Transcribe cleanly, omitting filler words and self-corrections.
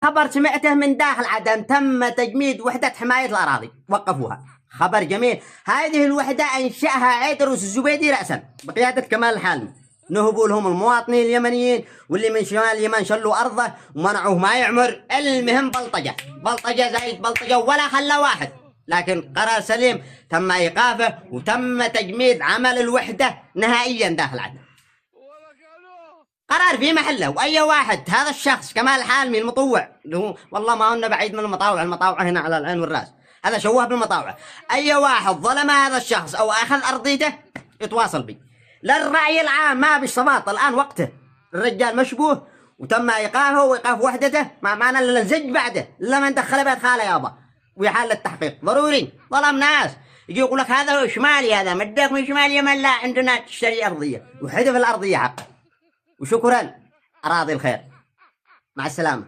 خبر سمعته من داخل عدن تم تجميد وحدة حماية الأراضي، وقفوها. خبر جميل. هذه الوحدة أنشأها عيدروس الزبيدي رأسا بقيادة كمال الحالمي. نهبوا لهم المواطنين اليمنيين واللي من شمال اليمن شلوا أرضه ومنعوه ما يعمر. المهم بلطجة زايد بلطجة ولا خلى واحد. لكن قرار سليم تم إيقافه وتم تجميد عمل الوحدة نهائيا داخل عدن. قرار في محله. وأي واحد هذا الشخص كمال الحالمي المطوع اللي هو والله ما هن بعيد من المطاوع هنا على العين والراس، هذا شوه بالمطاوع. أي واحد ظلم هذا الشخص أو أخذ أرضيته يتواصل بي. للرأي العام ما بالصمات الآن وقته. الرجال مشبوه وتم إيقافه وإيقاف وحدته ما معنى إلا الزج بعده إلا من دخل بيت خاله يابا ويحال التحقيق ضروري. ظلم ناس يجي يقول لك هذا شمالي هذا مدك من شمال اليمن، لا عندنا تشتري أرضية وحدف الأرضية حقه. وشكرا أراضي الخير. مع السلامة.